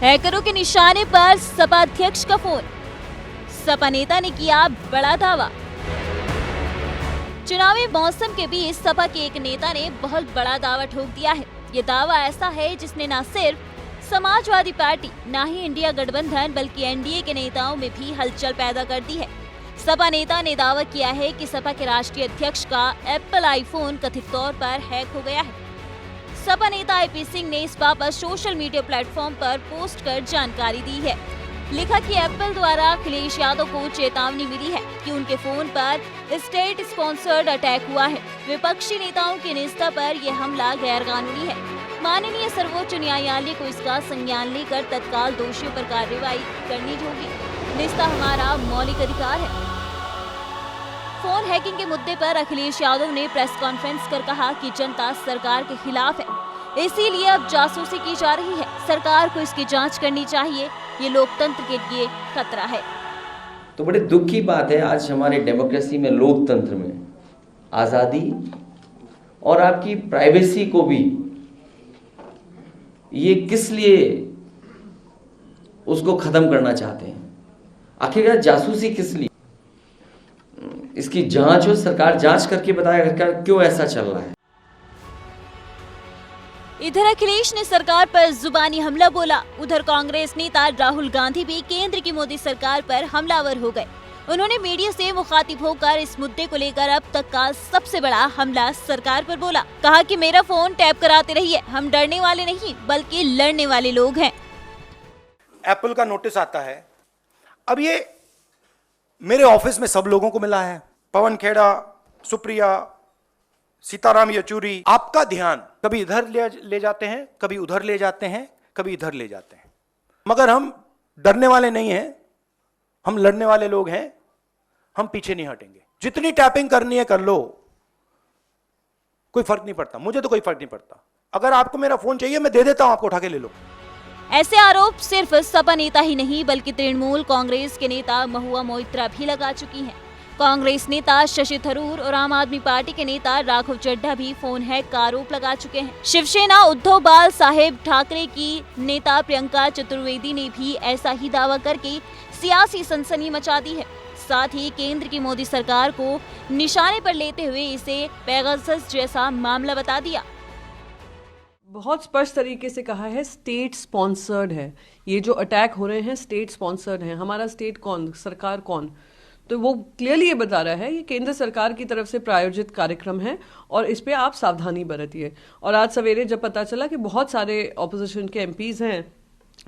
हैकरों के निशाने पर सपा अध्यक्ष का फोन, सपा नेता ने किया बड़ा दावा। चुनावी मौसम के बीच सपा के एक नेता ने बहुत बड़ा दावा ठोक दिया है। ये दावा ऐसा है जिसने न सिर्फ समाजवादी पार्टी, न ही इंडिया गठबंधन बल्कि एनडीए के नेताओं में भी हलचल पैदा कर दी है। सपा नेता ने दावा किया है कि सपा के राष्ट्रीय अध्यक्ष का एप्पल आईफोन कथित तौर पर हैक हो गया है। सपा नेता आईपी सिंह ने इस बाबत सोशल मीडिया प्लेटफॉर्म पर पोस्ट कर जानकारी दी है। लिखा कि एप्पल द्वारा अखिलेश यादव को चेतावनी मिली है कि उनके फोन पर स्टेट स्पॉन्सर्ड अटैक हुआ है। विपक्षी नेताओं की निष्ठा पर यह हमला गैर कानूनी है। माननीय सर्वोच्च न्यायालय को इसका संज्ञान लेकर तत्काल दोषियों पर कार्रवाई करनी होगी। निष्ठा हमारा मौलिक अधिकार है। फोन हैकिंग के मुद्दे पर अखिलेश यादव ने प्रेस कॉन्फ्रेंस कर कहा कि जनता सरकार के खिलाफ है, इसीलिए अब जासूसी की जा रही है। सरकार को इसकी जांच करनी चाहिए, ये लोकतंत्र के लिए खतरा है। तो बड़े दुख की बात है, आज हमारे डेमोक्रेसी में, लोकतंत्र में आज़ादी और आपकी प्राइवेसी को भी ये किस लिए उसको खत्म करना चाहते हैं? आखिरकार जासूसी किस लिए? इसकी जांच हो, सरकार जांच करके बताएगा क्यों ऐसा चल रहा है। इधर अखिलेश ने सरकार पर जुबानी हमला बोला, उधर कांग्रेस नेता राहुल गांधी भी केंद्र की मोदी सरकार पर हमलावर हो गए। उन्होंने मीडिया से मुखातिब होकर इस मुद्दे को लेकर अब तक का सबसे बड़ा हमला सरकार पर बोला। कहा कि मेरा फोन टैप कराते रहिए, हम डरने वाले नहीं बल्कि लड़ने वाले लोग हैं। एप्पल का नोटिस आता है, अब ये मेरे ऑफिस में सब लोगों को मिला है, पवन खेड़ा, सुप्रिया, सीताराम येचुरी। आपका ध्यान कभी इधर ले जाते हैं, कभी उधर ले जाते हैं, कभी इधर ले जाते हैं, मगर हम डरने वाले नहीं हैं, हम लड़ने वाले लोग हैं, हम पीछे नहीं हटेंगे। जितनी टैपिंग करनी है कर लो, कोई फर्क नहीं पड़ता, मुझे तो कोई फर्क नहीं पड़ता। अगर आपको मेरा फोन चाहिए मैं दे देता हूं, आपको उठा के ले लो। ऐसे आरोप सिर्फ सपा नेता ही नहीं बल्कि तृणमूल कांग्रेस के नेता महुआ मोइत्रा भी लगा चुकी हैं। कांग्रेस नेता शशि थरूर और आम आदमी पार्टी के नेता राघव चड्ढा भी फोन हैक का आरोप लगा चुके हैं। शिवसेना उद्धव बाल साहेब ठाकरे की नेता प्रियंका चतुर्वेदी ने भी ऐसा ही दावा करके सियासी सनसनी मचा दी है। साथ ही केंद्र की मोदी सरकार को निशाने पर लेते हुए इसे पेगासस जैसा मामला बता दिया। बहुत स्पष्ट तरीके से कहा है, स्टेट स्पॉन्सर्ड है। ये जो अटैक हो रहे हैं स्टेट स्पॉन्सर्ड हैं। हमारा स्टेट कौन, सरकार कौन? तो वो क्लियरली ये बता रहा है ये केंद्र सरकार की तरफ से प्रायोजित कार्यक्रम है और इस पे आप सावधानी बरतिए। और आज सवेरे जब पता चला कि बहुत सारे ऑपोजिशन के एमपीज हैं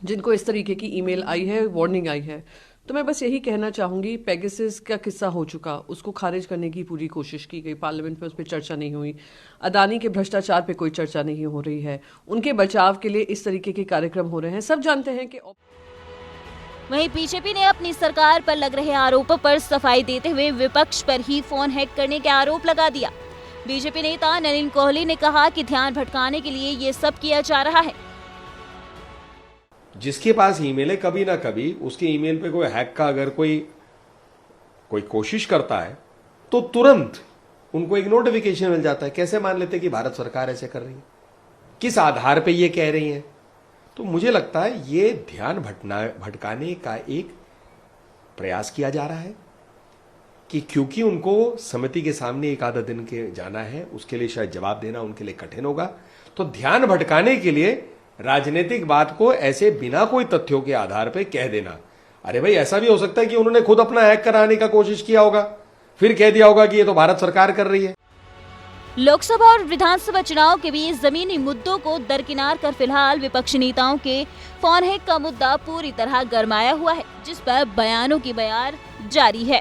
जिनको इस तरीके की ईमेल आई है, वार्निंग आई है, तो मैं बस यही कहना चाहूंगी, पेगासस का किस्सा हो चुका, उसको खारिज करने की पूरी कोशिश की गई, पार्लियामेंट में उस पर चर्चा नहीं हुई। अदानी के भ्रष्टाचार पे कोई चर्चा नहीं हो रही है, उनके बचाव के लिए इस तरीके के कार्यक्रम हो रहे हैं। सब जानते हैं कि वहीं बीजेपी ने अपनी सरकार पर लग रहे आरोपों पर सफाई देते हुए विपक्ष पर ही फोन हैक करने के आरोप लगा दिया। बीजेपी नेता नलिन कोहली ने कहा कि ध्यान भटकाने के लिए ये सब किया जा रहा है। जिसके पास ईमेल है, कभी ना कभी उसके ईमेल पे कोई हैक का अगर कोई कोशिश करता है तो तुरंत उनको एक नोटिफिकेशन मिल जाता है। कैसे मान लेते कि भारत सरकार ऐसे कर रही है, किस आधार पे ये कह रही है? तो मुझे लगता है ये ध्यान भटकाने का एक प्रयास किया जा रहा है कि क्योंकि उनको समिति के सामने एक आधा दिन के जाना है, उसके लिए शायद जवाब देना उनके लिए कठिन होगा। तो ध्यान भटकाने के लिए राजनीतिक बात को ऐसे बिना कोई तथ्यों के आधार पर कह देना। अरे भाई, ऐसा भी हो सकता है कि उन्होंने खुद अपना हैक कराने का कोशिश किया होगा, फिर कह दिया होगा कि ये तो भारत सरकार कर रही है। लोकसभा और विधानसभा चुनाव के बीच जमीनी मुद्दों को दरकिनार कर फिलहाल विपक्षी नेताओं के फोन हैक का मुद्दा पूरी तरह गरमाया हुआ है, जिस पर बयानों की बयार जारी है।